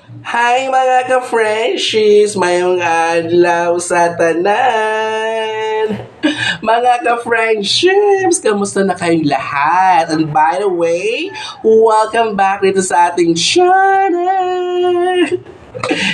Hi mga ka-Freshies! Mayong adlaw sa tanan! Mga ka-Friendships, kamusta na kayong lahat? And by the way, welcome back dito sa ating channel!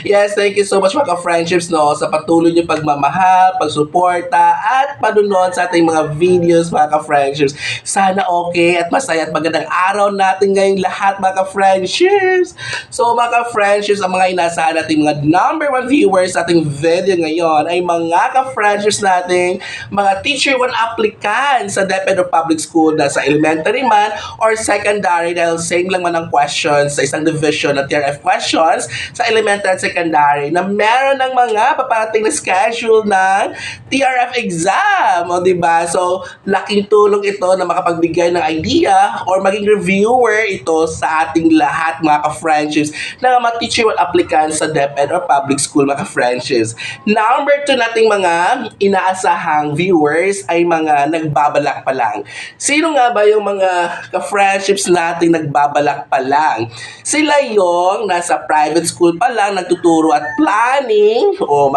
Yes, thank you so much mga ka-friendships no, sa patuloy niyo pagmamahal, pagsuporta, at panunood sa ating mga videos mga ka-friendships. Sana okay at masaya at magandang araw natin ngayong lahat mga ka-friendships. So mga ka-friendships, ang mga inasahan natin mga number one viewers sa ating video ngayon ay mga ka-friendships nating mga Teacher 1 applicants sa DepEd or Public School na sa elementary man or secondary dahil same lang man ang questions sa isang division na TRF questions sa elementary at secondary na meron ng mga paparating na schedule ng TRF exam. O, diba? So, laking tulong ito na makapagbigay ng idea or maging reviewer ito sa ating lahat mga ka-friendships na mga teacher applicants sa DepEd or public school mga ka-friendships. Number 2 nating mga inaasahang viewers ay mga nagbabalak pa lang. Sino nga ba yung mga ka-friendships nating nagbabalak pa lang? Sila yung nasa private school pa lang nagtuturo at planning o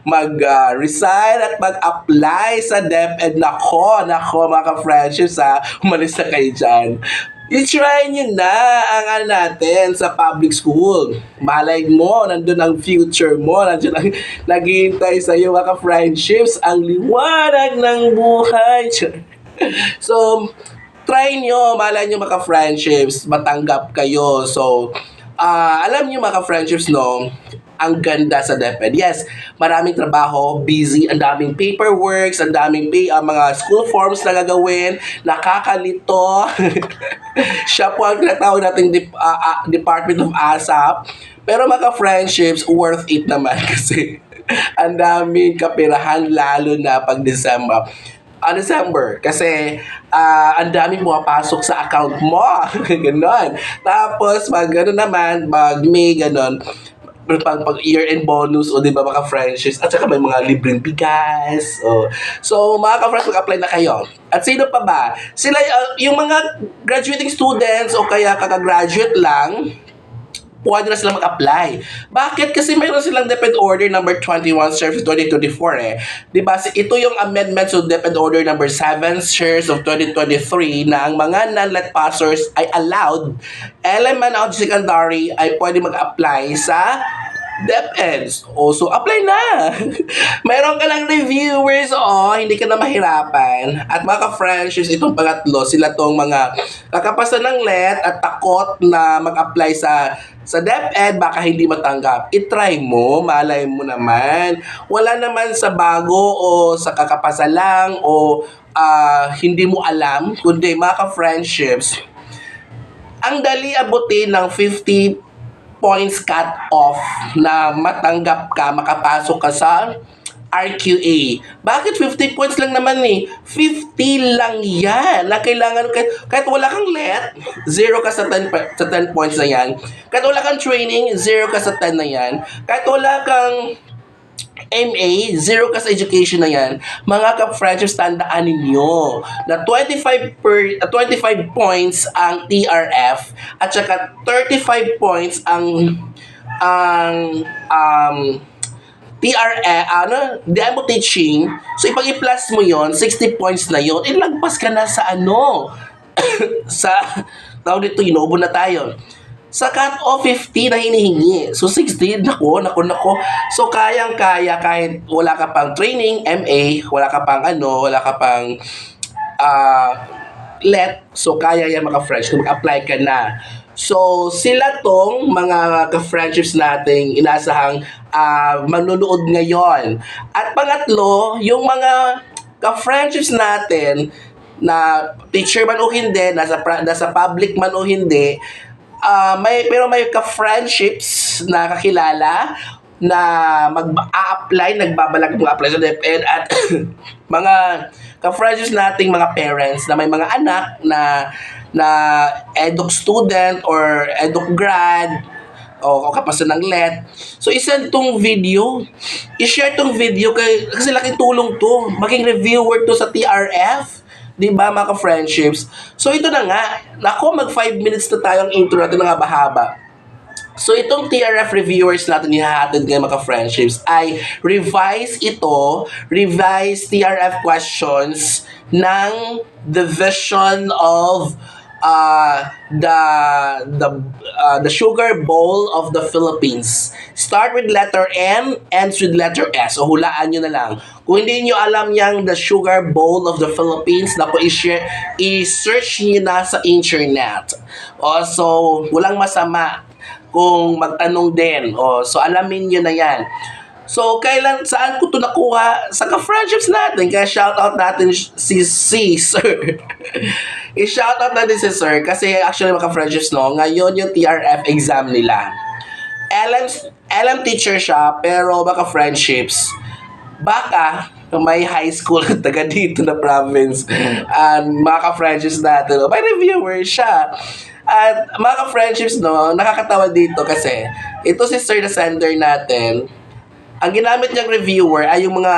mag-resign at mag-apply sa DepEd. Nako mga ka-friendships ha, umalis na kayo dyan. I-try nyo na ang natin sa public school. Malay mo, nandun ang future mo, nandun ang naghihintay sa iyo mga ka-friendships, ang liwanag ng buhay. So, try nyo, malay nyo mga friendships, matanggap kayo. So, alam nyo mga friendships, no, ang ganda sa DepEd. Yes, maraming trabaho, busy, ang daming paperworks, ang daming mga school forms na gagawin, nakakalito. Siya po ang tinatawag nating Department of ASAP. Pero mga friendships, worth it naman kasi ang daming kapirahan lalo na pag December kasi ang daming pumapasok sa account mo. Ganon. Tapos pag gano'n naman, pag May gano'n, pag year-end bonus o di ba mga friendships at saka may mga libreng bigas so mga ka-friends mag-apply na kayo at sino pa ba sila yung mga graduating students o kaya kaka-graduate lang pwede na sila mag-apply. Bakit? Kasi mayroon silang DepEd Order number 21 Series of 2024 eh. Diba? Ito yung amendment to DepEd Order number 7 Series of 2023 na ang mga non-let passers ay allowed elementary secondary ay pwede mag-apply sa DepEd. So apply na. Meron ka ng reviewers, hindi ka na mahirapan. At mga ka-friendships, itong pangatlo, sila tong mga kakapasa ng let at takot na mag-apply sa DepEd, baka hindi matanggap. I-try mo, malay mo naman. Wala naman sa bago o sa kakapasa lang o hindi mo alam, kundi mga ka-friendships, ang dali abutin ng 50 points cut off na matanggap ka, makapasok ka sa RQA. Bakit 50 points lang naman eh? 50 lang yan. Na kailangan, kahit wala kang let, 0 ka sa 10 points na yan. Kahit wala kang training, 0 ka sa 10 na yan. Kahit wala kang MA, 0 ka sa education na yan, mga ka-friendships, tandaan ninyo na 25 points ang TRF at saka 35 points ang demo teaching. So ipag i-plus mo yon 60 points na yon, ilagpas ka na sa sa tawag dito, inuubo na tayo sa cut-off 50 na hinihingi. So 60, nako. So kayang-kaya kahit wala ka pang training, MA, wala ka pang let. So kaya yan mga friends kung mag-apply ka na. So sila tong mga ka-friendships nating inasahang manunood ngayon. At pangatlo, yung mga ka-friendships natin na teacher man o hindi, nasa public man o hindi, may ka-friendships na kakilala na mag-a-apply, nagbabalak mag-apply sa DepEd at mga ka-friendships nating mga parents na may mga anak na eduk student or eduk grad o kapasa ng let. So, isend tong video. I-share tong video kasi laking tulong to. Maging reviewer to sa TRF. Diba mga ka-friendships? So ito na nga, mag 5 minutes na tayong intro natin na nga bahaba. So itong TRF reviewers natin ihahatid ngayon mga friendships ay revise TRF questions ng division of the the sugar bowl of the Philippines. Start with letter M, ends with letter S. O hulaan nyo na lang. Kung hindi nyo alam yang the sugar bowl of the Philippines, naku, i-search nyo na sa internet. O, so, walang masama kung magtanong din. O, so, alamin nyo na yan. So, saan ko ito nakuha? Sa ka-friendships natin. Kaya shoutout natin si Sir. I-shoutout natin si Sir kasi actually mga ka-friendships, no, ngayon yung TRF exam nila. LM teacher siya, pero mga ka-friendships, baka may high school taga dito na province and mga ka-friendships natin, may reviewer siya. At mga ka-friendships, no, nakakatawa dito kasi ito si Sir na sender natin, ang ginamit niyang reviewer ay yung mga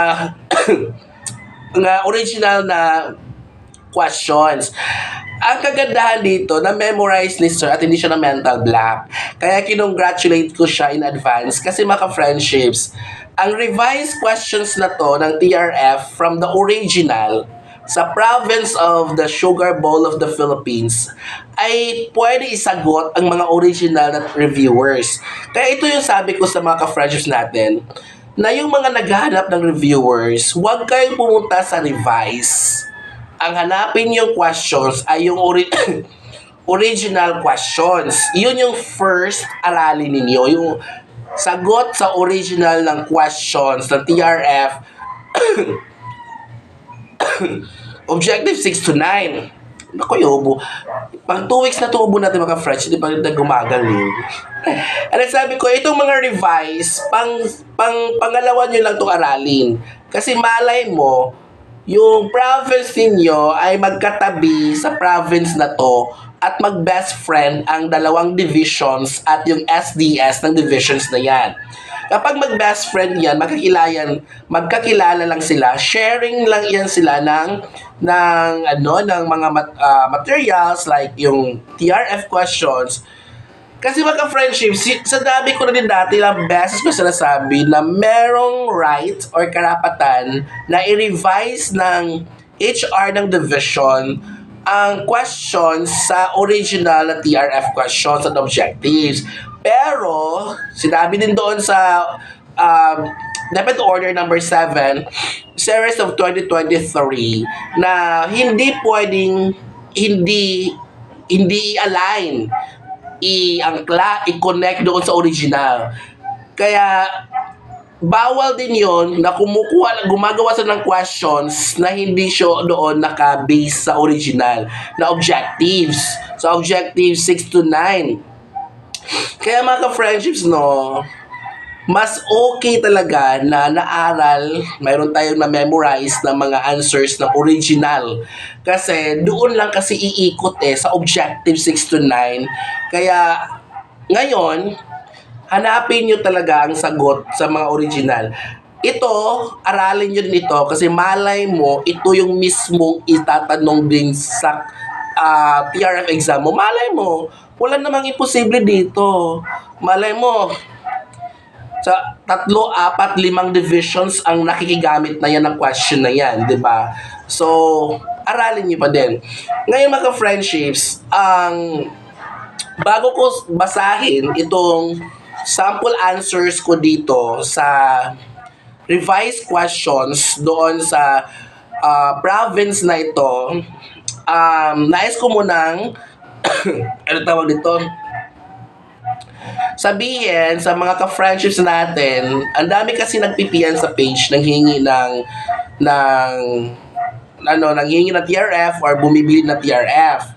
mga original na questions. Ang kagandahan dito, na-memorize ni Sir at hindi siya na mental block. Kaya kinongratulate ko siya in advance kasi mga friendships, ang revised questions na to ng TRF from the original sa province of the Sugar Bowl of the Philippines ay pwede isagot ang mga original na reviewers. Kaya ito yung sabi ko sa mga ka-friendships natin, na yung mga naghahanap ng reviewers, huwag kayong pumunta sa revise. Ang hanapin yung questions ay yung original questions. Yun yung first aralin ninyo. Yung sagot sa original ng questions ng TRF Objective 6 to 9. Naku, yobo. Pang 2 weeks na tubo natin mga French, hindi pa rin gumagaling. And sabi ko, itong mga revise, pangalawa nyo lang itong aralin. Kasi malay mo, yung province ninyo ay magkatabi sa province na to at mag-best friend ang dalawang divisions at yung SDS ng divisions na yan. Kapag mag-best friend yan, magkakilala lang sila, sharing lang yan sila ng mga materials like yung TRF questions. Kasi magka-friendship, sa dami ko na din dati lang beses ko sinasabi na merong right or karapatan na i-revise ng HR ng division ang questions sa original na TRF questions and objectives. Pero, sinabi din doon sa DepEd Order number 7, series of 2023, na hindi pwedeng hindi i-align, i-connect doon sa original. Kaya, bawal din yon na gumagawa sa ng questions na hindi siya doon naka-base sa original na objectives. So, objectives 6 to 9. Kaya mga ka-friendships, no, mas okay talaga na naaral, mayroon tayong na-memorize ng mga answers na original. Kasi doon lang kasi iikot sa objective 6 to 9. Kaya ngayon, hanapin nyo talaga ang sagot sa mga original. Ito, aralin nyo din ito kasi malay mo, ito yung mismong itatanong din sa TRF exam mo. Malay mo, wala namang imposible dito. Malay mo, sa 3, 4, 5 divisions ang nakikigamit na yan ng question na yan, di ba? So, aralin niyo pa din. Ngayon mga friendships, bago ko basahin itong sample answers ko dito sa revised questions doon sa province na ito, nais ko munang ano tawag dito? Sabihin sa mga ka-friendships natin, ang dami kasi nagpipian sa page nang hingi nang hingi ng TRF or bumibili ng TRF.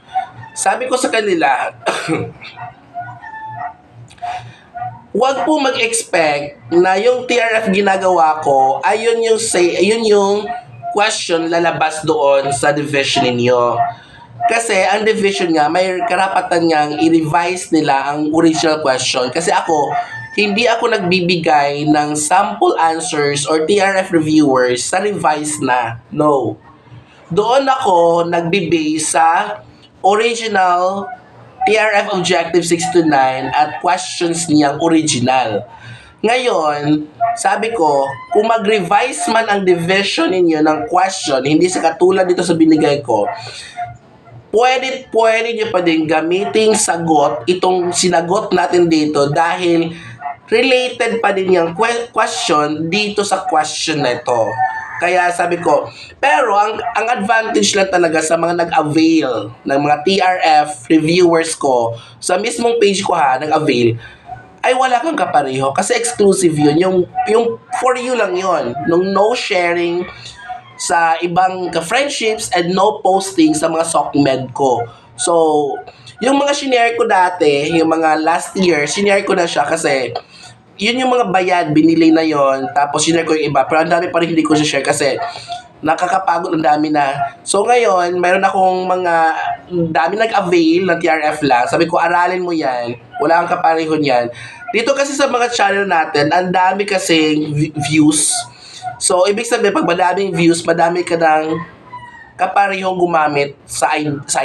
Sabi ko sa kanila, huwag po mag-expect na yung TRF ginagawa ko ay ayun yung question lalabas doon sa division ninyo. Kasi ang division nga, may karapatan niyang i-revise nila ang original question. Kasi hindi ako nagbibigay ng sample answers or TRF reviewers sa revise na. No. Doon ako nagbe-base sa original TRF Objective 6 to 9 at questions niyang original. Ngayon, sabi ko, kung mag-revise man ang division ninyo ng question, hindi sa katulad dito sa binigay ko, pwede nyo pa din gamiting sagot itong sinagot natin dito dahil related pa din yung question dito sa question na ito. Kaya sabi ko, pero ang advantage lang talaga sa mga nag-avail ng mga TRF reviewers ko, sa mismong page ko nag-avail, ay wala kang kapareho kasi exclusive yun. Yung for you lang yun. Nung no sharing sa ibang ka-friendships and no posting sa mga SOCMED ko. So, yung mga shinare ko dati, yung mga last year, shinare ko na siya kasi yun yung mga bayad, binili na yon. Tapos shinare ko yung iba. Pero ang dami pa rin hindi ko siya share kasi nakakapagod, ang dami na. So ngayon, mayroon akong dami nag-avail ng TRF lang. Sabi ko, aralin mo yan. Wala kang kapareho yan. Dito kasi sa mga channel natin, ang dami kasing views. So, ibig sabihin, pag madaming views, madami ka ng kaparehong gumamit sa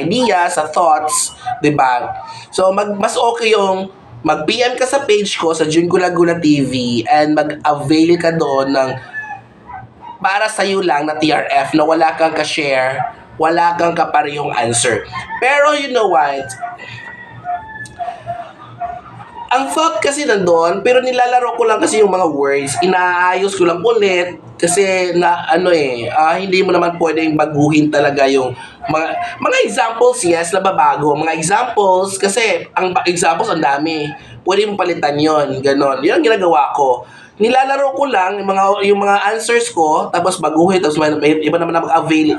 idea, sa thoughts, di ba? So, mas okay yung mag-PM ka sa page ko, sa June Gula-Gula TV, and mag-avail ka doon ng para sa'yo lang na TRF na wala kang ka-share, wala kang kaparehong answer. Pero you know what? Ang thought kasi nandoon, pero nilalaro ko lang kasi yung mga words, inaayos ko lang ulit kasi hindi mo naman pwedeng baguhin talaga yung mga examples, yes, na babago. Mga examples, kasi ang examples ang dami. Pwede mong palitan yon, ganon. Yun ang ginagawa ko. Nilalaro ko lang yung mga answers ko, tapos baguhin, tapos may iba naman na mag-avail.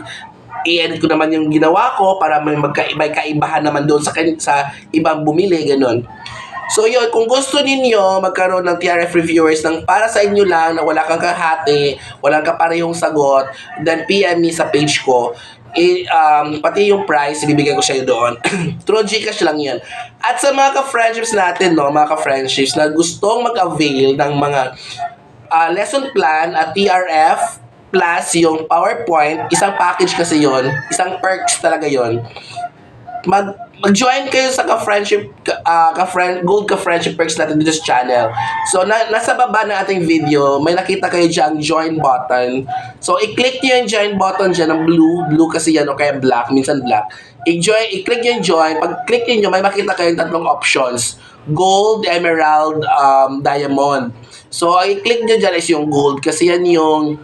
I-edit ko naman yung ginawa ko para may kaibahan naman doon sa ibang bumili, ganon. So yun, kung gusto ninyo magkaroon ng TRF reviewers ng para sa inyo lang na wala kang kahati, walang kaparehong sagot, then PM me sa page ko. Pati yung price, ibibigay ko sa'yo doon. Through Gcash lang yun. At sa mga ka-friendships natin, mga ka-friendships na gustong mag-avail ng mga lesson plan at TRF plus yung PowerPoint, isang package kasi yon, isang perks talaga yon. Mag-join kayo sa Gold ka-friendship perks natin dito sa channel. So, nasa baba ng ating video, may nakita kayo dyan join button. So, i-click nyo yung join button dyan ng blue kasi yan, o kaya black, minsan black. I-click nyo yung join. Pag click nyo, may makita kayo yung tatlong options. Gold, Emerald, Diamond. So, i-click nyo dyan is yung gold kasi yan yung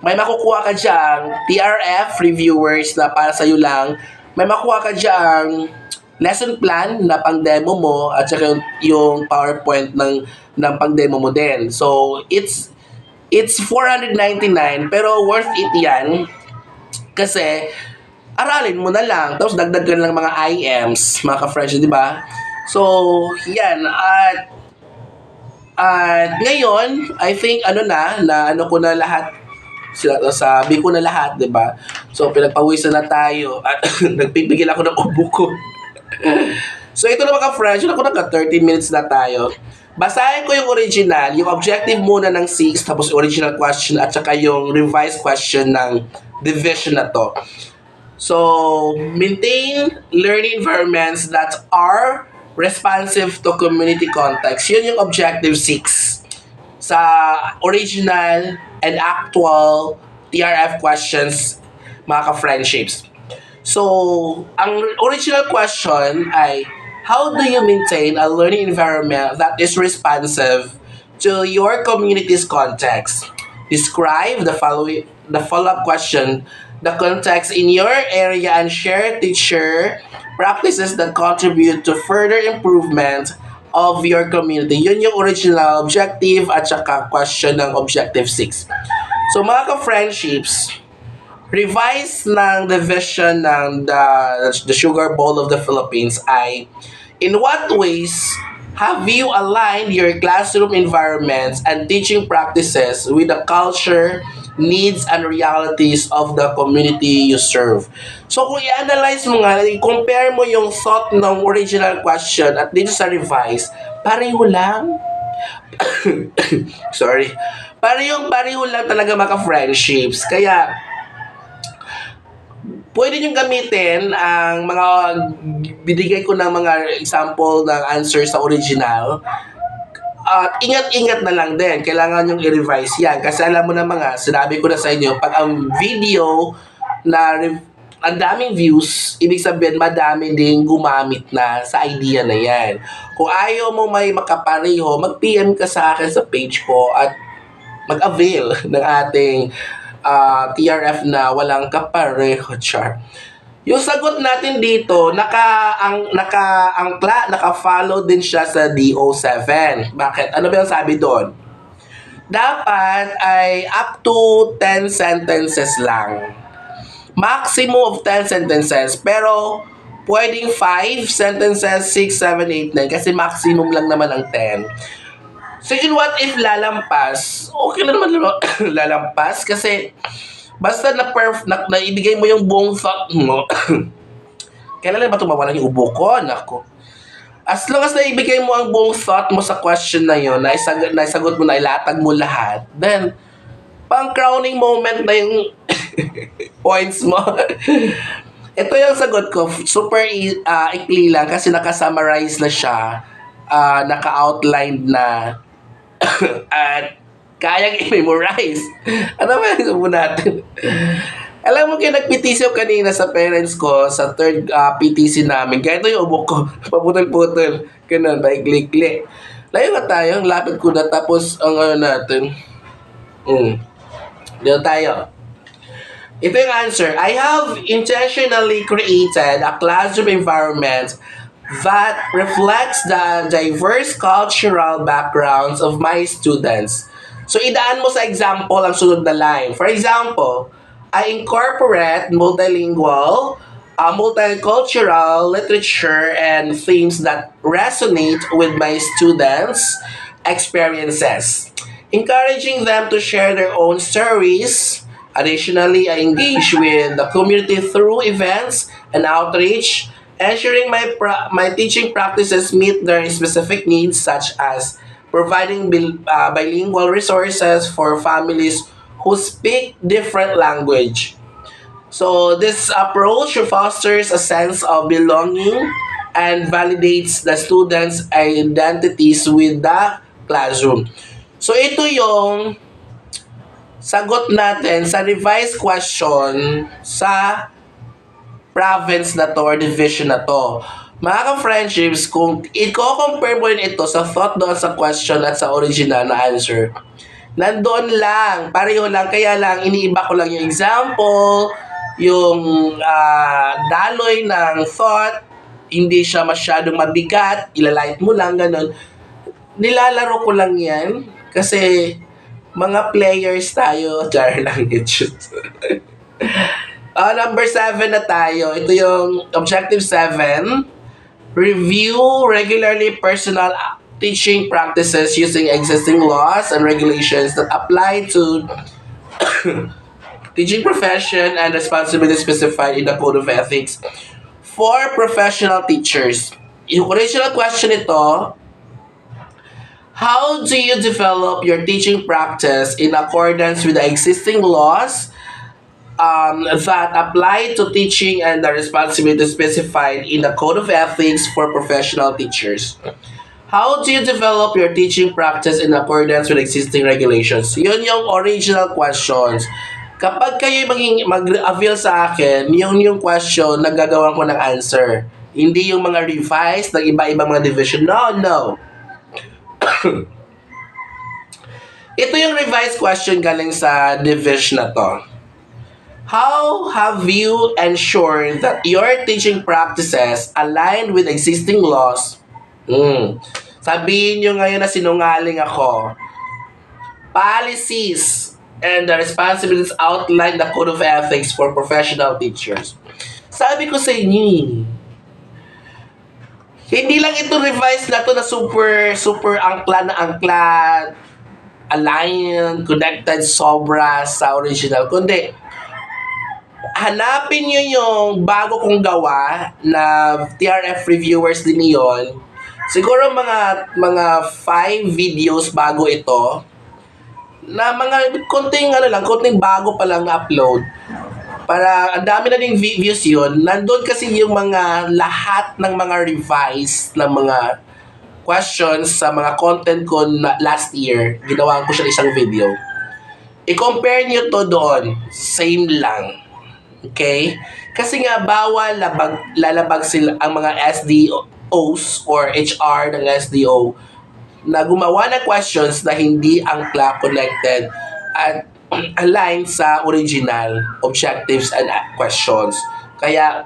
may makukuha ka dyan TRF reviewers na para sa'yo lang. May makuha ka dyan lesson plan na pang-demo mo at saka yung PowerPoint ng pang-demo mo din. So, it's $499 pero worth it yan kasi aralin mo na lang tapos dagdagan lang mga IMs, mga ka-friends, di ba? So, yan. At ngayon, I think ko na lahat. Sabi ko na lahat, di ba? So, pinagpawisan na tayo at nagpipigil ako ng ubo ko. So, ito na mga friends, ako 13 minutes na tayo. Basahin ko yung original, yung objective muna ng 6, tapos original question at saka yung revised question ng division na to. So, maintain learning environments that are responsive to community context. Yun yung objective 6 sa original and actual TRF questions, mga ka-friendships. So, ang original question ay, how do you maintain a learning environment that is responsive to your community's context? Describe the follow-up question, the context in your area, and share teacher practices that contribute to further improvement of your community. Yun yung original objective at saka question ng objective 6. So mga ka-friendships, revise ng the vision ng the Sugar Bowl of the Philippines ay, in what ways have you aligned your classroom environments and teaching practices with the culture, needs, and realities of the community you serve? So kung i-analyze mo nga, i-compare mo yung thought ng original question at dito sa revise, pareho lang. Sorry. Pareho lang talaga mga friendships. Kaya, pwede niyong gamitin ang mga binigay ko ng mga example ng answer sa original. At ingat-ingat na lang din. Kailangan yung i-revise yan. Kasi alam mo na mga, sinabi ko na sa inyo, pag ang video na ang daming views, ibig sabihin madami ding gumamit na sa idea na yan. Kung ayaw mo may makapareho, mag-PM ka sa akin sa page ko at mag-avail ng ating TRF na walang kapareho, char. Yung sagot natin dito, naka-follow din siya sa DO7. Bakit? Ano ba yung sabi doon? Dapat ay up to 10 sentences lang. Maximum of 10 sentences. Pero, pwedeng 5 sentences, 6, 7, 8, 9. Kasi maximum lang naman ang 10. So, yun, what if lalampas? Okay na naman lalampas kasi basta naibigay mo yung buong thought mo. Kailan ba tumawala yung ubo ko? Nako. As long as naibigay mo ang buong thought mo sa question na yun, naisagot mo na, ilatag mo lahat, then, pang crowning moment na yung points mo. Ito yung sagot ko. Super ikli lang kasi naka-summarize na siya. Naka-outline na. At kayang i-memorize. Ano ba yung subo natin? Alam mo, kaya nag-PTC ako kanina sa parents ko sa third PTC namin. Kaya ito yung ubo ko. Paputol-putol. Ganun, paikli-kli. Layo nga tayo. Lapit ko na. Tapos, ang ano natin. Dito tayo. Ito yung answer. I have intentionally created a classroom environment that reflects the diverse cultural backgrounds of my students. So, idaan mo sa example ang sunod na line. For example, I incorporate multicultural literature and themes that resonate with my students' experiences, encouraging them to share their own stories. Additionally, I engage with the community through events and outreach, ensuring my teaching practices meet their specific needs, such as providing bilingual resources for families who speak different language. So this approach fosters a sense of belonging and validates the students' identities with the classroom. So ito yung sagot natin sa revised question sa province na to or division na to. Mga ka-friendships, kung i-compare mo rin ito sa thought doon sa question at sa original na answer, nandoon lang, pareho lang, kaya lang, iniiba ko lang yung example, yung daloy ng thought, hindi siya masyadong mabigat, ilalight mo lang, ganun. Nilalaro ko lang yan, kasi mga players tayo, jar lang yun. Number 7 na tayo. Ito yung objective 7. Review regularly personal teaching practices using existing laws and regulations that apply to teaching profession and responsibilities specified in the Code of Ethics for professional teachers. Yung original question ito, how do you develop your teaching practice in accordance with the existing laws that apply to teaching and the responsibilities specified in the Code of Ethics for professional teachers? How do you develop your teaching practice in accordance with existing regulations? Yun yung original questions. Kapag kayo mag-avail sa akin, yun yung question na gagawan ko ng answer. Hindi yung mga revised ng iba-ibang mga division. No. Ito yung revised question galing sa division na to. How have you ensured that your teaching practices align with existing laws? Sabihin nyo ngayon na sinungaling ako. Policies and the responsibilities outlined the Code of Ethics for professional teachers. Sabi ko sa inyo, hindi lang ito revised na to na super angkla na angkla, aligned, connected, sobra sa original. Kundi, hanapin nyo yung bago kong gawa na TRF reviewers din yun. Siguro mga 5 videos bago ito na mga konting bago pa lang na upload. Para ang dami na ding views yun. Nandun kasi yung mga lahat ng mga revise ng mga questions sa mga content ko na last year. Ginawa ko siya isang video. I-compare nyo to doon. Same lang. Okay? Kasi nga bawal lalabag sila ang mga SDOs or HR ng SDO na gumawa ng questions na hindi angkla, connected at aligned sa original objectives and questions. Kaya,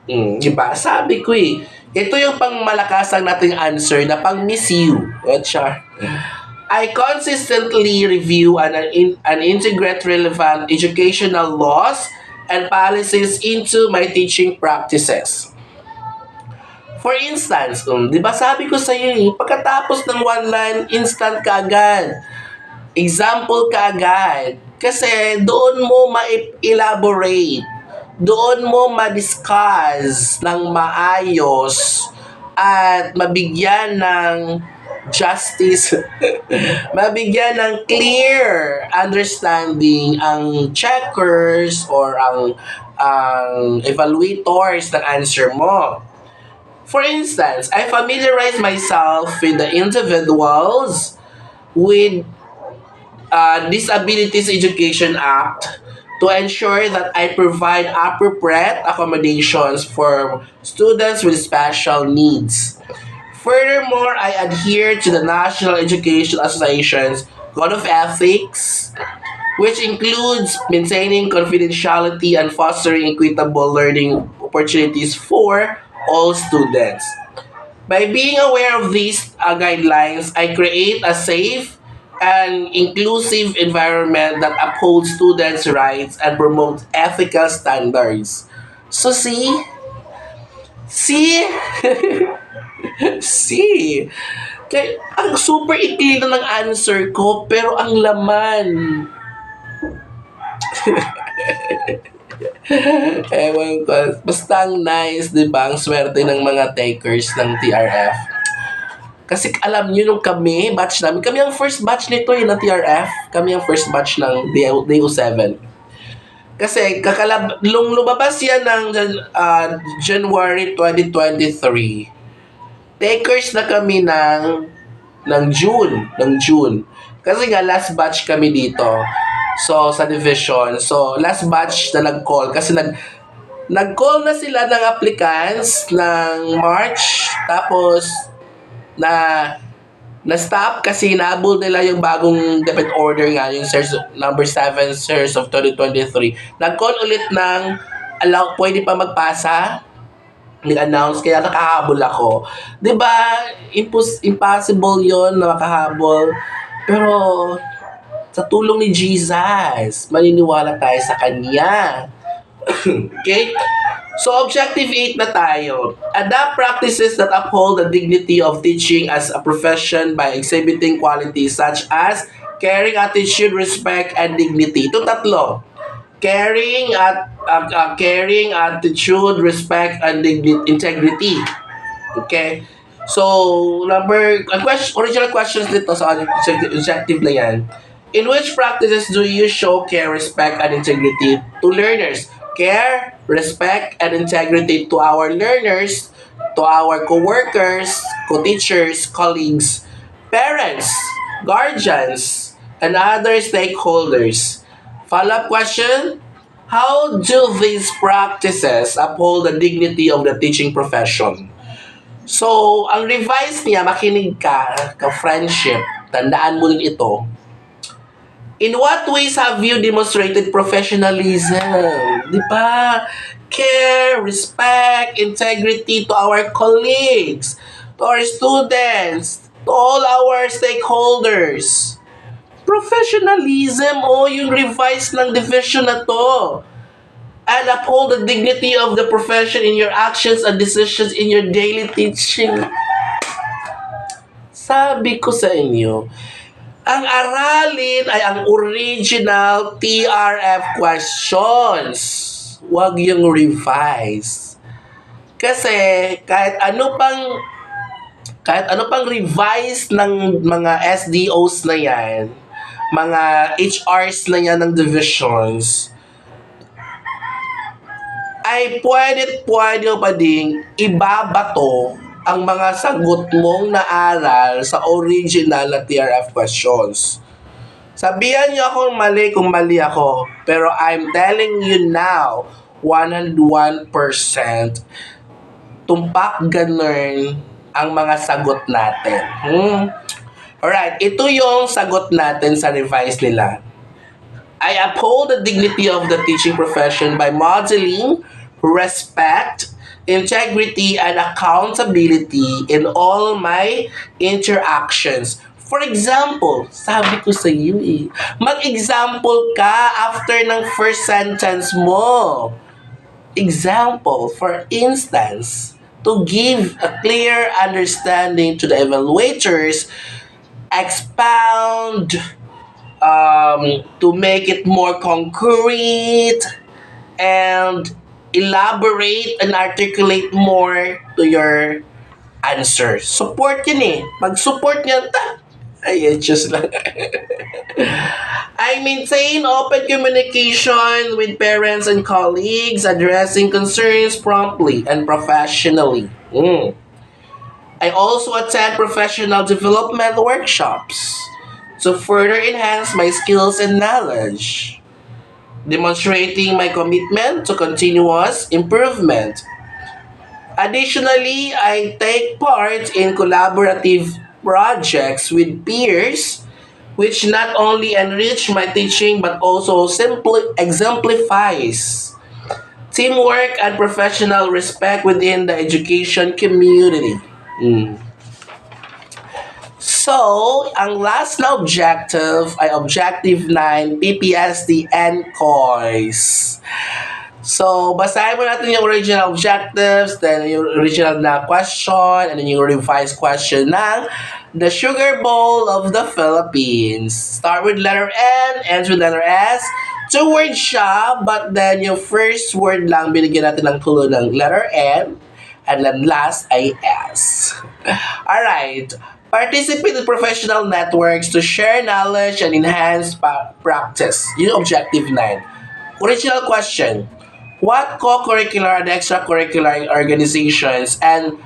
diba? Sabi ko ito yung pang malakasang nating answer na pang miss you. Char. I consistently review and integrate relevant educational laws and policies into my teaching practices. For instance, di ba sabi ko sa iyo, pagkatapos ng one line, instant ka agad. Example ka agad. Kasi doon mo ma-elaborate. Doon mo ma-discuss ng maayos at mabigyan ng justice, mabigyan ng clear understanding ang checkers or ang evaluators ng answer mo. For instance, I familiarize myself with the individuals with Disabilities Education Act to ensure that I provide appropriate accommodations for students with special needs. Furthermore, I adhere to the National Education Association's Code of Ethics, which includes maintaining confidentiality and fostering equitable learning opportunities for all students. By being aware of these guidelines, I create a safe and inclusive environment that upholds students' rights and promotes ethical standards. So see, see, kaya, ang super ikli na ng answer ko, pero ang laman. Ewan ko. Basta ang nice, di ba? Ang swerte ng mga takers ng TRF. Kasi alam nyo nung batch namin, kami ang first batch nito ng TRF. Kami ang first batch ng DO7. Kasi lumabas yan ng January 2023. Takers na kami ng June. Kasi nga last batch kami dito. So sa division. So last batch na nag-call kasi nag-call na sila ng applicants ng March, tapos na-stop kasi naabol nila yung bagong debit order nga, yung SIRS number 7 SIRS of 2023. Nag-call ulit ng pwede pa magpasa, nag-announce, kaya nakahabol ako. Diba, impossible yon na makahabol. Pero, sa tulong ni Jesus, maniniwala tayo sa Kanya. Okay? So, objective 8 na tayo. Adapt practices that uphold the dignity of teaching as a profession by exhibiting qualities such as caring attitude, respect, and dignity. Ito tatlo. Caring attitude, respect, and integrity. Okay? So, original questions dito sa objective na yan. In which practices do you show care, respect, and integrity to learners? Care, respect, and integrity to our learners, to our co-workers, co-teachers, colleagues, parents, guardians, and other stakeholders. Follow-up question, how do these practices uphold the dignity of the teaching profession? So, ang revise niya, makinig ka friendship, tandaan mo din ito. In what ways have you demonstrated professionalism? Di ba? Care, respect, integrity to our colleagues, to our students, to all our stakeholders. Professionalism yung revise ng division na to. And uphold the dignity of the profession in your actions and decisions in your daily teaching. Sabi ko sa inyo, ang aralin ay ang original TRF questions. Huwag yung revise. Kasi kahit ano pang revise ng mga SDOs na yan, mga HRs na yan ng divisions, ay pwede pa ding ibabato ang mga sagot mong naaral sa original na TRF questions. Sabihan niyo akong mali kung mali ako, pero I'm telling you now, 101% tumpak ganun ang mga sagot natin. Alright, ito yung sagot natin sa revise nila. I uphold the dignity of the teaching profession by modeling respect, integrity, and accountability in all my interactions. For example, sabi ko sa iyo mag-example ka after ng first sentence mo. Example, for instance, to give a clear understanding to the evaluators, expound, to make it more concrete, and elaborate and articulate more to your answer. Support yun eh. Pag-support niyan, ay, just lang. I maintain open communication with parents and colleagues, addressing concerns promptly and professionally. I also attend professional development workshops to further enhance my skills and knowledge, demonstrating my commitment to continuous improvement. Additionally, I take part in collaborative projects with peers, which not only enrich my teaching but also simply exemplifies teamwork and professional respect within the education community. So, ang last na objective ay Objective 9, PPSD and COIS. So, basahin mo natin yung original objectives, then yung original na question, and then yung revised question ng the Sugar Bowl of the Philippines. Start with letter N, ends with letter S. 2 words siya, but then yung first word lang binigyan natin ng clue ng letter N, and then last ay S. Alright. Participate in professional networks to share knowledge and enhance practice. Yun Objective 9. Original question. What co-curricular and extracurricular organizations and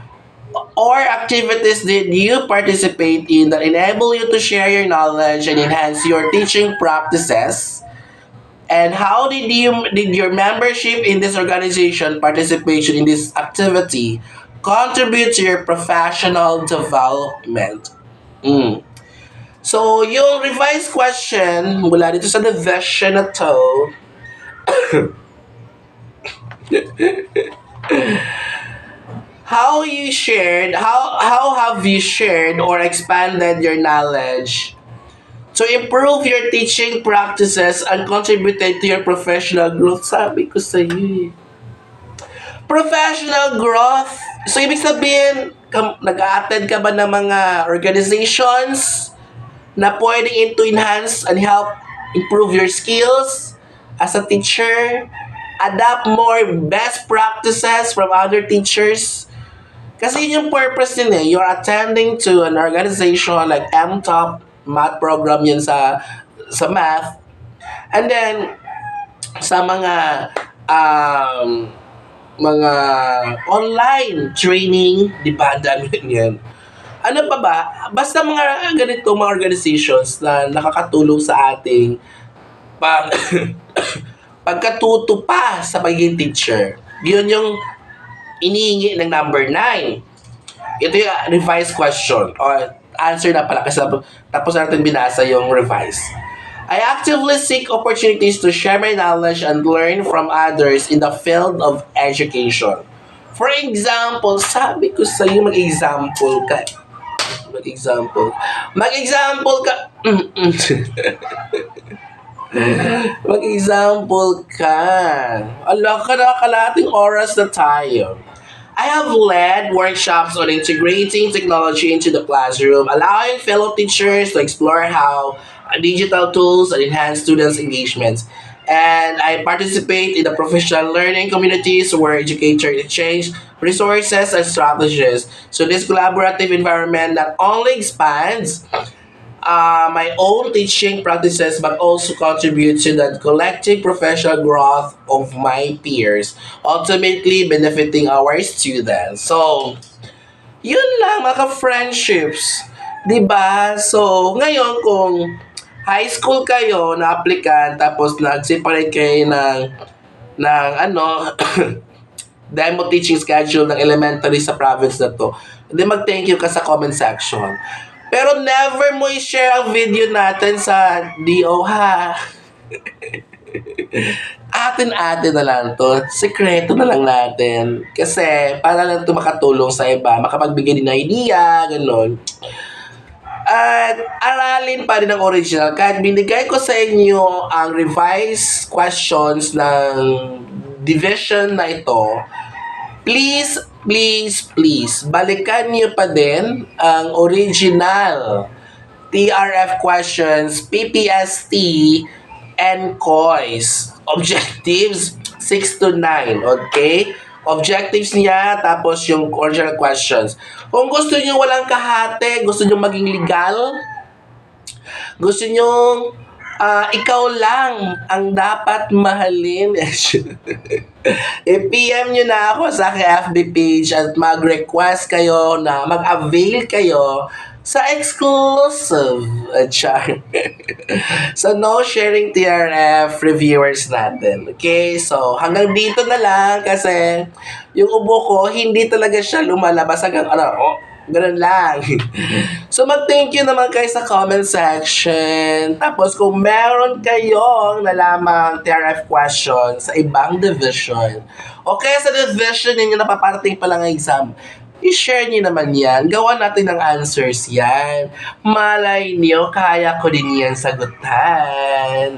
or activities did you participate in that enable you to share your knowledge and enhance your teaching practices? And how did your membership in this organization, participation in this activity, contribute to your professional development? So, yung revised question mula dito sa division na to, how have you shared or expanded your knowledge to improve your teaching practices and contributed to your professional growth? Sabi ko sa iyo professional growth. So, ibig sabihin, nag-a-attend ka ba ng mga organizations na pwedeng to enhance and help improve your skills as a teacher? Adapt more best practices from other teachers. Kasi yun yung purpose din eh. You're attending to an organization like MTOP, math program yun sa math. And then, sa mga online training, di ba, dami yan. Ano pa ba? Basta mga ganito mga organizations na nakakatulong sa ating pagkatuto pa sa pagiging teacher. Yun yung inihingi ng number 9. Ito yung revised question. O answer na pala kasi tapos natin binasa yung revised. I actively seek opportunities to share my knowledge and learn from others in the field of education. For example, sabi ko sa iyo mag-example ka. Mag-example ka. Mag-example ka. Ala ka na, kalating oras na tayo. I have led workshops on integrating technology into the classroom, allowing fellow teachers to explore how digital tools and enhance students' engagement. And I participate in the professional learning communities where educators exchange resources and strategies. So this collaborative environment not only expands my own teaching practices but also contribute to the collective professional growth of my peers, ultimately benefiting our students. So, yun lang mga friendships. 'Di ba? So, ngayon kung high school kayo na applicant tapos nag-separate kayo ng ano demo teaching schedule ng elementary sa province na to, hindi mag-thank you ka sa comment section. Pero never mo i-share ang video natin sa DO ha. Atin-atin na lang to. Sekreto na lang natin. Kasi para lang to makatulong sa iba, makapagbigay din ng idea, gano'n. At aralin pa rin ang original. Kahit binigay ko sa inyo ang revised questions ng division na ito, please, please, please, balikan niyo pa din ang original TRF questions, PPST, and COIS. Objectives, 6 to 9, okay? Objectives niya, tapos yung original questions. Kung gusto niyo walang kahate, gusto niyo maging legal, gusto niyo ikaw lang ang dapat mahalin. I-PM nyo na ako sa aking FB page at mag-request kayo na mag-avail kayo sa exclusive char. So, no sharing TRF reviewers natin. Okay? So, hanggang dito na lang kasi yung ubo ko, hindi talaga siya lumalabas hanggang ganun lang. So, mag-thank you naman kayo sa comment section. Tapos, kung meron kayong nalamang TRF question sa ibang division, okay, sa division ninyo napaparating pa lang ang exam, i-share niyo naman yan. Gawa natin ng answers yan. Malay niyo, kaya ko din yan sagutan.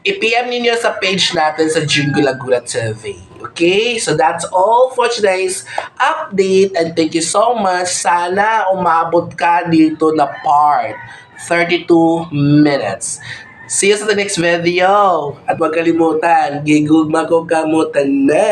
I-PM ninyo sa page natin sa Jingo Laguna TV. Okay? So that's all for today's update and thank you so much. Sana umabot ka dito na part 32 minutes. See you sa the next video. At huwag kalimutan, gigugma ko kamutan na.